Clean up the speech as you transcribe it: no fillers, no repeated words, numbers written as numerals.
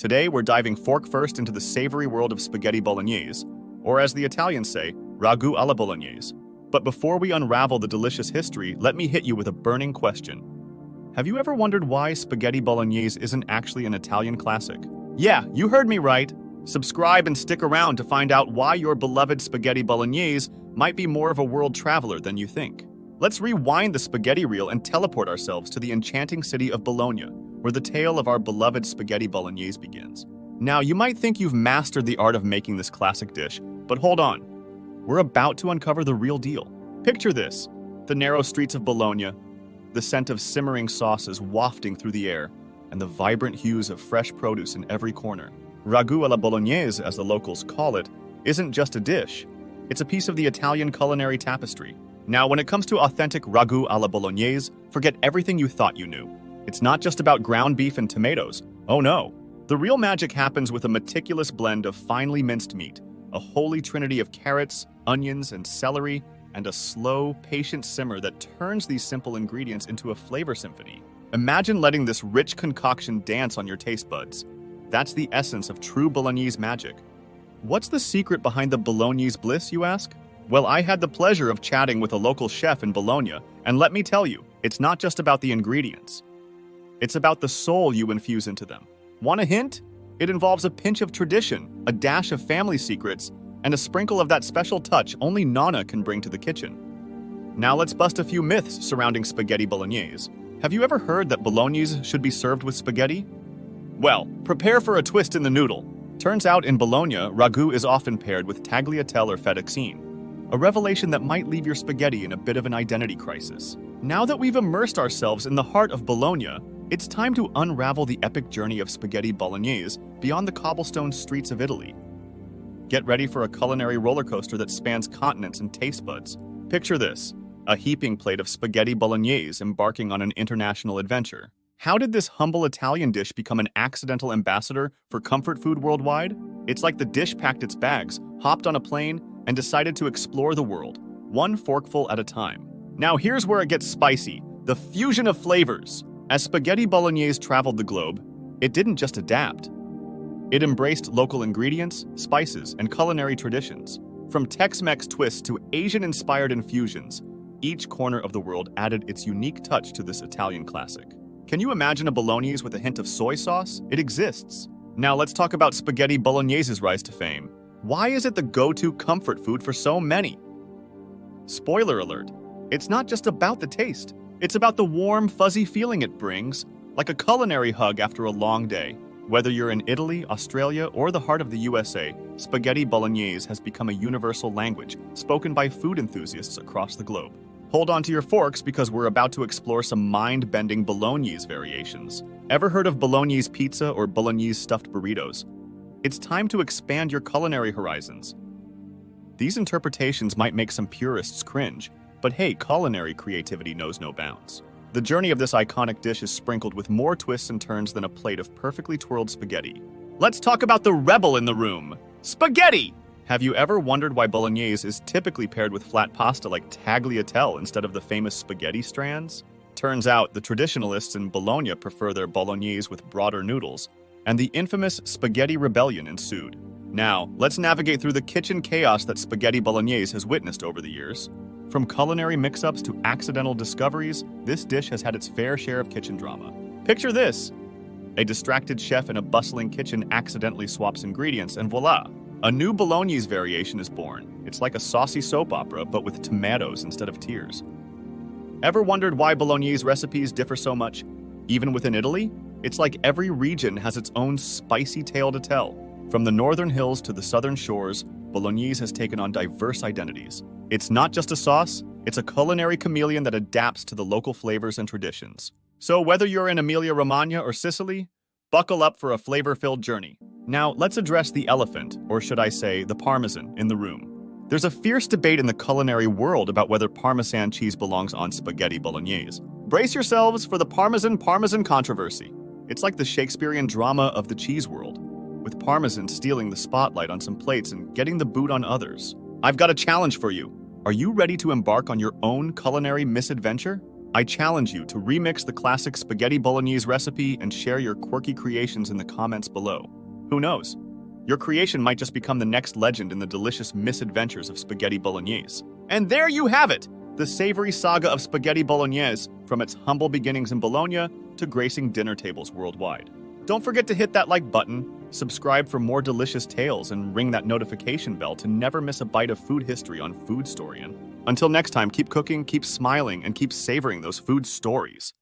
Today, we're diving fork first into the savory world of spaghetti bolognese, or as the Italians say, Ragù alla Bolognese. But before we unravel the delicious history, let me hit you with a burning question. Have you ever wondered why spaghetti bolognese isn't actually an Italian classic? Yeah, you heard me right. Subscribe and stick around to find out why your beloved spaghetti bolognese might be more of a world traveler than you think. Let's rewind the spaghetti reel and teleport ourselves to the enchanting city of Bologna, where the tale of our beloved spaghetti bolognese begins. Now, you might think you've mastered the art of making this classic dish, but hold on. We're about to uncover the real deal. Picture this: the narrow streets of Bologna, the scent of simmering sauces wafting through the air, and the vibrant hues of fresh produce in every corner. Ragù alla Bolognese, as the locals call it, isn't just a dish. It's a piece of the Italian culinary tapestry. Now, when it comes to authentic Ragù alla Bolognese, forget everything you thought you knew. It's not just about ground beef and tomatoes. Oh no. The real magic happens with a meticulous blend of finely minced meat, a holy trinity of carrots, onions, and celery, and a slow, patient simmer that turns these simple ingredients into a flavor symphony. Imagine letting this rich concoction dance on your taste buds. That's the essence of true Bolognese magic. What's the secret behind the Bolognese bliss, you ask? Well, I had the pleasure of chatting with a local chef in Bologna, and let me tell you, it's not just about the ingredients. It's about the soul you infuse into them. Want a hint? It involves a pinch of tradition, a dash of family secrets, and a sprinkle of that special touch only Nonna can bring to the kitchen. Now let's bust a few myths surrounding spaghetti bolognese. Have you ever heard that bolognese should be served with spaghetti? Well, prepare for a twist in the noodle. Turns out in Bologna, ragu is often paired with tagliatelle or fettuccine, a revelation that might leave your spaghetti in a bit of an identity crisis. Now that we've immersed ourselves in the heart of Bologna, it's time to unravel the epic journey of spaghetti bolognese beyond the cobblestone streets of Italy. Get ready for a culinary roller coaster that spans continents and taste buds. Picture this: a heaping plate of spaghetti bolognese embarking on an international adventure. How did this humble Italian dish become an accidental ambassador for comfort food worldwide? It's like the dish packed its bags, hopped on a plane, and decided to explore the world, one forkful at a time. Now here's where it gets spicy: the fusion of flavors. As spaghetti bolognese traveled the globe, it didn't just adapt. It embraced local ingredients, spices, and culinary traditions. From Tex-Mex twists to Asian-inspired infusions, each corner of the world added its unique touch to this Italian classic. Can you imagine a bolognese with a hint of soy sauce? It exists. Now let's talk about spaghetti bolognese's rise to fame. Why is it the go-to comfort food for so many? Spoiler alert, it's not just about the taste. It's about the warm, fuzzy feeling it brings, like a culinary hug after a long day. Whether you're in Italy, Australia, or the heart of the USA, spaghetti bolognese has become a universal language spoken by food enthusiasts across the globe. Hold on to your forks because we're about to explore some mind-bending bolognese variations. Ever heard of bolognese pizza or bolognese stuffed burritos? It's time to expand your culinary horizons. These interpretations might make some purists cringe, but hey, culinary creativity knows no bounds. The journey of this iconic dish is sprinkled with more twists and turns than a plate of perfectly twirled spaghetti. Let's talk about the rebel in the room: spaghetti! Have you ever wondered why bolognese is typically paired with flat pasta like tagliatelle instead of the famous spaghetti strands? Turns out the traditionalists in Bologna prefer their bolognese with broader noodles, and the infamous spaghetti rebellion ensued. Now, let's navigate through the kitchen chaos that spaghetti bolognese has witnessed over the years. From culinary mix-ups to accidental discoveries, this dish has had its fair share of kitchen drama. Picture this: a distracted chef in a bustling kitchen accidentally swaps ingredients, and voila! A new bolognese variation is born. It's like a saucy soap opera, but with tomatoes instead of tears. Ever wondered why bolognese recipes differ so much? Even within Italy, it's like every region has its own spicy tale to tell. From the northern hills to the southern shores, bolognese has taken on diverse identities. It's not just a sauce, it's a culinary chameleon that adapts to the local flavors and traditions. So whether you're in Emilia-Romagna or Sicily, buckle up for a flavor-filled journey. Now, let's address the elephant, or should I say, the parmesan, in the room. There's a fierce debate in the culinary world about whether Parmesan cheese belongs on spaghetti bolognese. Brace yourselves for the Parmesan controversy. It's like the Shakespearean drama of the cheese world, with Parmesan stealing the spotlight on some plates and getting the boot on others. I've got a challenge for you. Are you ready to embark on your own culinary misadventure? I challenge you to remix the classic spaghetti bolognese recipe and share your quirky creations in the comments below. Who knows? Your creation might just become the next legend in the delicious misadventures of spaghetti bolognese. And there you have it! The savory saga of spaghetti bolognese, from its humble beginnings in Bologna to gracing dinner tables worldwide. Don't forget to hit that like button, subscribe for more delicious tales, and ring that notification bell to never miss a bite of food history on Foodstorian. Until next time, keep cooking, keep smiling, and keep savoring those food stories.